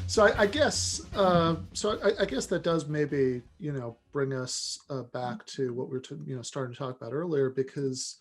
So I guess I guess that does maybe bring us back to what we were starting to talk about earlier, because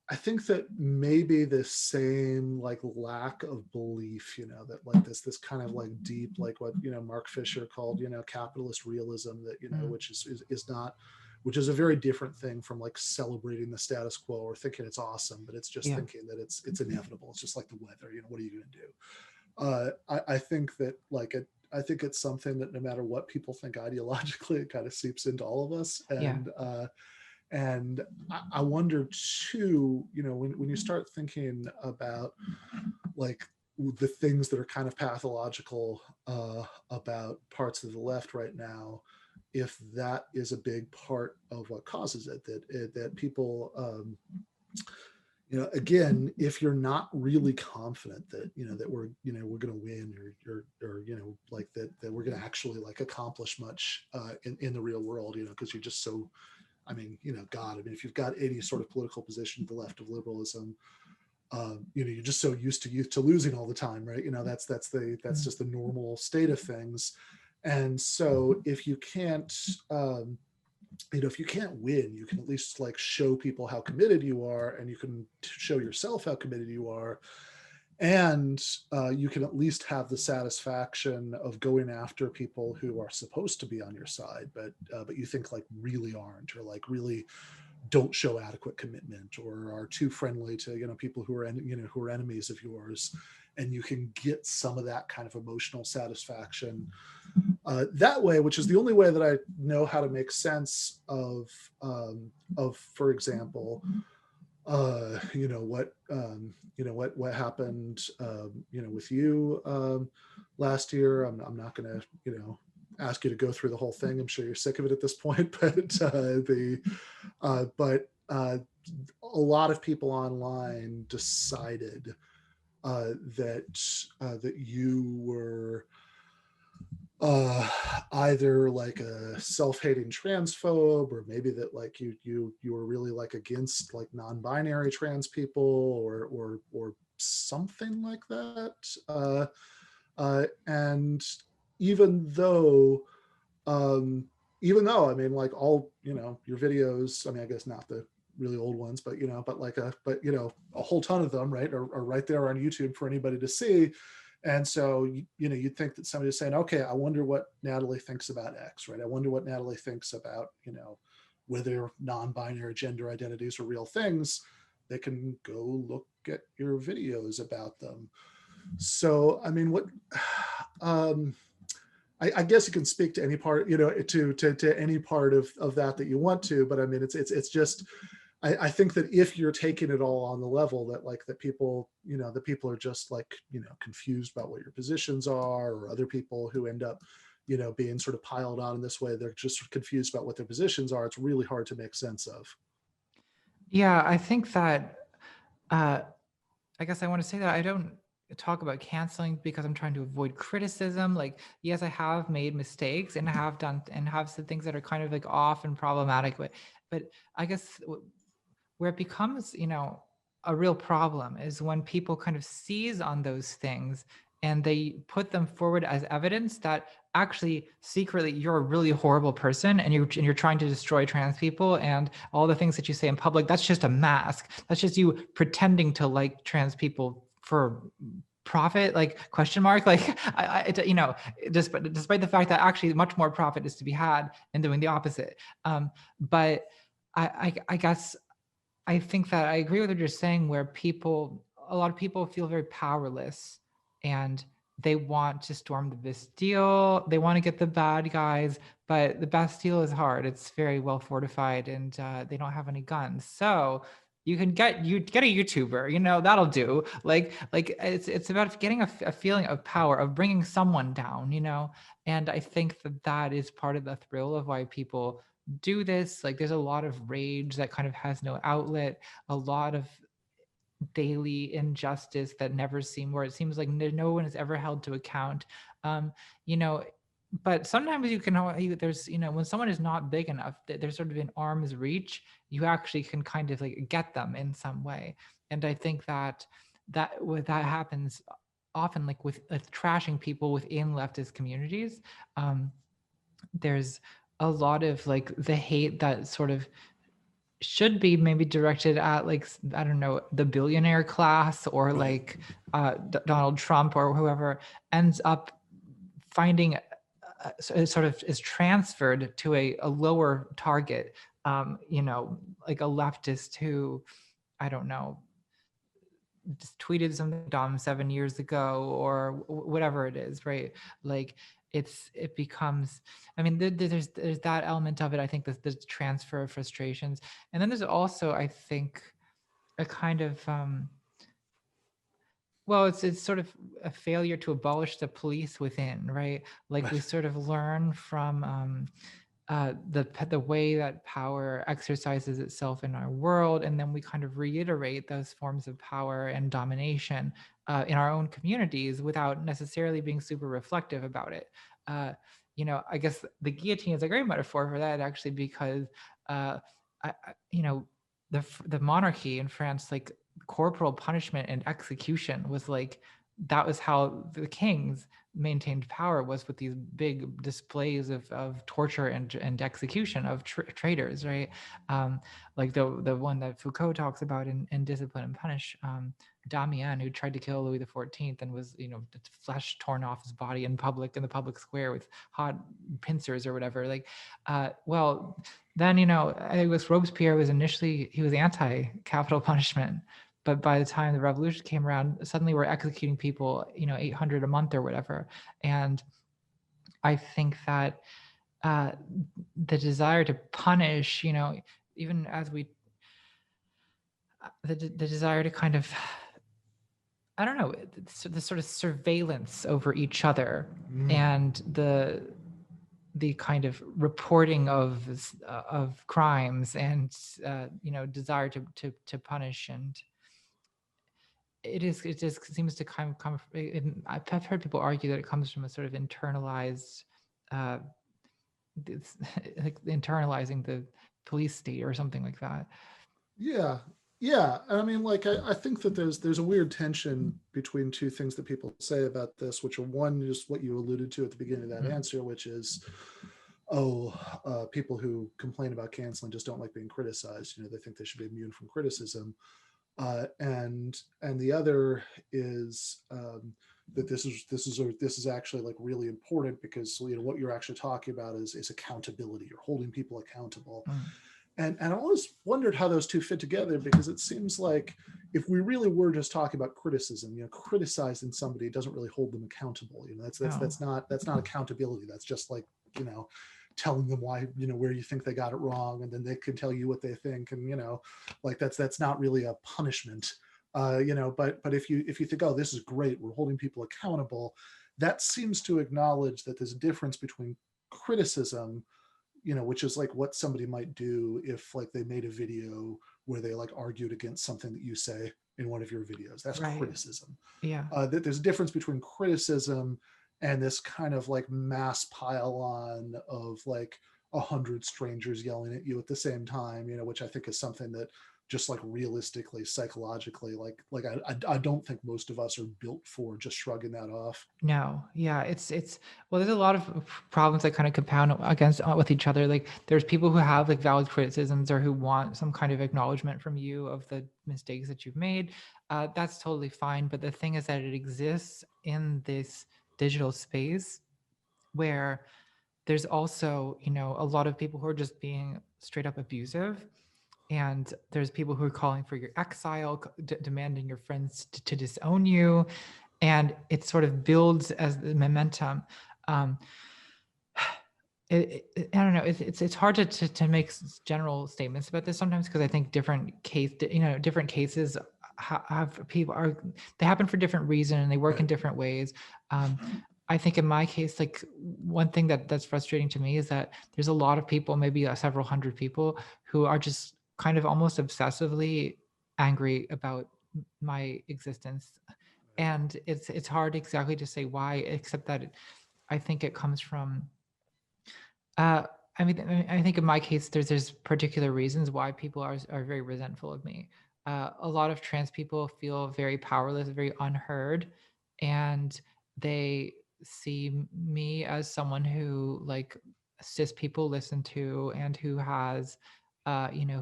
I think that maybe this same like lack of belief, that like this kind of like deep, like what Mark Fisher called capitalist realism, that Mm, which is not, which is a very different thing from like celebrating the status quo or thinking it's awesome, but it's just yeah, thinking that it's inevitable. It's just like the weather. What are you going to do? I think that I think it's something that no matter what people think ideologically, it kind of seeps into all of us. yeah, And I wonder too, when you start thinking about like the things that are kind of pathological about parts of the left right now, if that is a big part of what causes it, that people again, if you're not really confident that that we're going to win, or like that we're going to actually like accomplish much in the real world, because you're just so, I mean, God, I mean, if you've got any sort of political position to the left of liberalism, you're just so used to losing all the time, right? That's mm, just the normal state of things. And so if you can't, if you can't win, you can at least like show people how committed you are, and you can show yourself how committed you are, and you can at least have the satisfaction of going after people who are supposed to be on your side, but you think like really aren't, or like really don't show adequate commitment, or are too friendly to people who are who are enemies of yours, and you can get some of that kind of emotional satisfaction that way, which is the only way that I know how to make sense of, for example, what happened, with you last year. I'm not going to ask you to go through the whole thing. I'm sure you're sick of it at this point, but a lot of people online decided that you were either like a self-hating transphobe, or maybe that like you were really like against like non-binary trans people, or something like that. And even though I mean, like, all your videos, I mean, I guess not the really old ones, but a whole ton of them, right, are right there on YouTube for anybody to see. And so you'd think that somebody's saying, okay, I wonder what Natalie thinks about X, right? I wonder what Natalie thinks about whether non-binary gender identities are real things. They can go look at your videos about them. So I mean, what um I guess you can speak to any part, to any part of that you want to, but I mean, it's just, I think that if you're taking it all on the level that like that people, the people are just like, confused about what your positions are, or other people who end up, being sort of piled on in this way, they're just confused about what their positions are. It's really hard to make sense of. yeah. I think that uh, I guess I want to say that I don't talk about canceling because I'm trying to avoid criticism. Like, yes, I have made mistakes and have done and have said things that are kind of like off and problematic, but I guess where it becomes, a real problem is when people kind of seize on those things and they put them forward as evidence that actually secretly you're a really horrible person, and you're trying to destroy trans people, and all the things that you say in public, that's just a mask. That's just you pretending to like trans people for profit, like question mark, like despite the fact that actually much more profit is to be had in doing the opposite. But I guess I think that I agree with what you're saying, where a lot of people feel very powerless, and they want to storm the Bastille. They want to get the bad guys, but the Bastille is hard. It's very well fortified, and they don't have any guns. So you get a YouTuber, that'll do. Like it's about getting a feeling of power, of bringing someone down, And I think that that is part of the thrill of why people do this. Like, there's a lot of rage that kind of has no outlet, a lot of daily injustice that never seem where it seems like no one is ever held to account. um you know but sometimes you can there's when someone is not big enough, they're sort of in arm's reach, you actually can kind of like get them in some way. And I think that when that happens, often like with trashing people within leftist communities. Um, there's a lot of like the hate that sort of should be maybe directed at like I don't know, the billionaire class or Right. like Donald Trump or whoever, ends up finding sort of is transferred to a lower target. You know, like a leftist who, I don't know, just tweeted something dumb 7 years ago or whatever it is, right? Like it becomes, I mean, there's that element of it. I think the transfer of frustrations, and then there's also, I think, a kind of well, it's sort of a failure to abolish the police within, right? Like we Right. sort of learn from the way that power exercises itself in our world, and then we kind of reiterate those forms of power and domination in our own communities without necessarily being super reflective about it. Uh, you know, I guess the guillotine is a great metaphor for that, actually, because you know, the monarchy in France, like corporal punishment and execution was like, that was how the kings maintained power, was with these big displays of torture and execution of traitors, right? Like the one that Foucault talks about in Discipline and Punish, Damien, who tried to kill Louis XIV and was, you know, flesh torn off his body in public, in the public square with hot pincers or whatever. Like, well, then, you know, I was Robespierre was initially, he was anti-capital punishment, but by the time the revolution came around, suddenly we're executing people, you know, 800 a month or whatever. And I think that uh, the desire to punish, you know, even as we, the desire to kind of, I don't know, the sort of surveillance over each other, Mm. and the kind of reporting of crimes, and you know, desire to punish. And it just seems to come I've heard people argue that it comes from a sort of internalized uh like internalizing the police state or something like that. Yeah. Yeah. I mean, like, I think that there's a weird tension between two things that people say about this, which are one, just what you alluded to at the beginning of that Mm. answer, which is, oh, people who complain about canceling just don't like being criticized. You know, they think they should be immune from criticism. And the other is that this is actually like really important, because, you know, what you're actually talking about is accountability. You're holding people accountable. Mm. And I always wondered how those two fit together, because it seems like if we really were just talking about criticism, you know, criticizing somebody doesn't really hold them accountable. You know, No. that's not accountability. That's just like, you know, telling them why, you know, where you think they got it wrong, and then they can tell you what they think, and, you know, like that's not really a punishment. You know, but if you think, oh, this is great, we're holding people accountable, that seems to acknowledge that there's a difference between criticism, you know, which is like what somebody might do if like they made a video where they like argued against something that you say in one of your videos. That's Right. criticism. Yeah. That there's a difference between criticism and this kind of like mass pile on of like 100 strangers yelling at you at the same time, you know, which I think is something that just like realistically, psychologically, I don't think most of us are built for just shrugging that off. No, yeah, it's well, there's a lot of problems that kind of compound against with each other. Like there's people who have like valid criticisms or who want some kind of acknowledgement from you of the mistakes that you've made. That's totally fine. But the thing is that it exists in this digital space where there's also, you know, a lot of people who are just being straight up abusive, and there's people who are calling for your exile, demanding your friends to disown you, and it sort of builds as the momentum. Um, I don't know. It's hard to make general statements about this sometimes, because I think different cases have people are they happen for different reasons, and they work in Right. different ways. Um, I think in my case, like one thing that's frustrating to me is that there's a lot of people, maybe several hundred people, who are just kind of almost obsessively angry about my existence, and it's hard exactly to say why, except that I think it comes from uh I think in my case there's particular reasons why people are very resentful of me. A lot of trans people feel very powerless, very unheard, and they see me as someone who like cis people listen to, and who has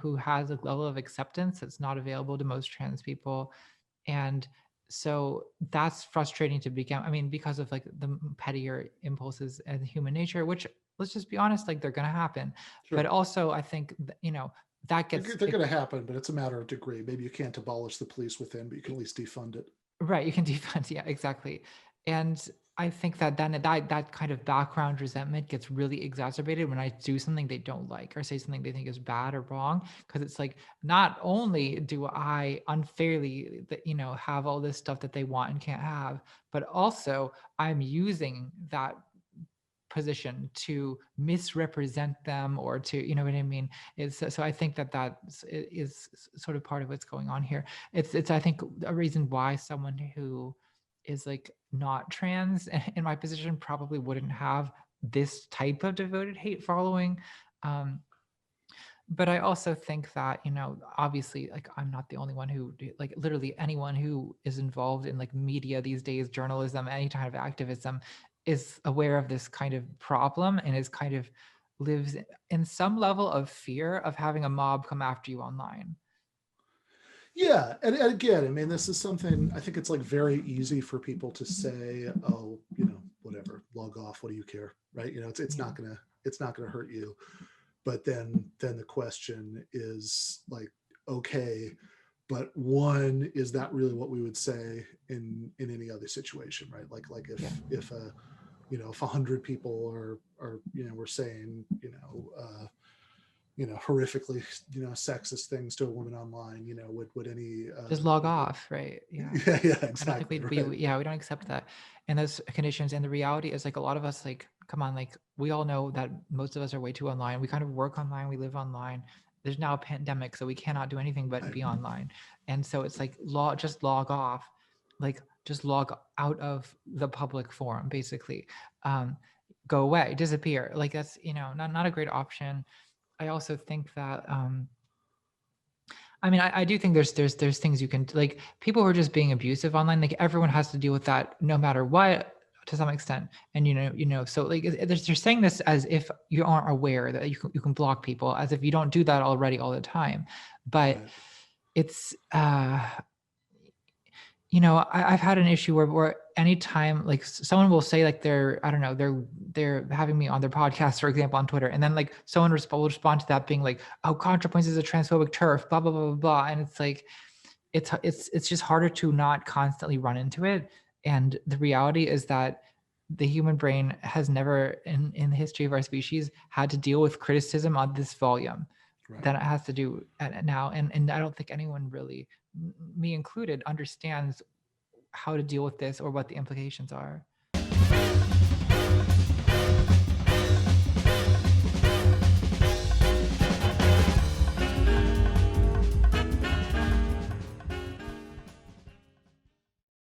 who has a level of acceptance that's not available to most trans people. And so that's frustrating to begin, I mean, because of like the pettier impulses and human nature, which, let's just be honest, like they're going to happen. But Sure. also I think that They're, gets they're going to happen, but it's a matter of degree. Maybe you can't abolish the police within, but you can at least defund it. right, you can defend, yeah, exactly. And I think that then that kind of background resentment gets really exacerbated when I do something they don't like or say something they think is bad or wrong, because it's like, not only do I unfairly have all this stuff that they want and can't have, but also I'm using that position to misrepresent them, or to, you know what I mean? So I think that is sort of part of what's going on here. It's I think a reason why someone who is like not trans in my position probably wouldn't have this type of devoted hate following. um but I also think that, obviously, like, I'm not the only one like, literally anyone who is involved in like media these days, journalism, any kind of activism, is aware of this kind of problem, and is kind of lives in some level of fear of having a mob come after you online. Yeah, and again, I mean, this is something I think it's like very easy for people to say, "Oh, whatever, log off. What do you care?" Right? It's Yeah. not gonna hurt you. But then the question is like, okay, but one, is that really what we would say in any other situation, right? Like Yeah. if 100 people are we're saying horrifically sexist things to a woman online, would any Just log off, right? Yeah. yeah, I don't think exactly, we'd be, right. yeah, we don't accept that in those conditions. And the reality is, like, a lot of us, like, come on, like, we all know that most of us are way too online. We kind of work online, we live online. There's now a pandemic, so we cannot do anything but Right. be online. And so it's like, just log off, like, just log out of the public forum, basically. Um, Go away, disappear. Like, that's, not a great option. I also think that, I mean, I do think there's things you can, like, people who are just being abusive online. Like, everyone has to deal with that no matter what, to some extent. And so, like, they're saying this as if you aren't aware that you can block people, as if you don't do that already all the time. But Right. it's I've had an issue where anytime, like, someone will say, like, I don't know, they're having me on their podcast, for example, on Twitter, and then like someone will respond to that being like, "Oh, ContraPoints is a transphobic turf," blah blah blah blah blah, and it's like, it's just harder to not constantly run into it. And the reality is that the human brain has never, in the history of our species, had to deal with criticism on this volume Right. than it has to do now. And I don't think anyone really, me included, understands how to deal with this or what the implications are.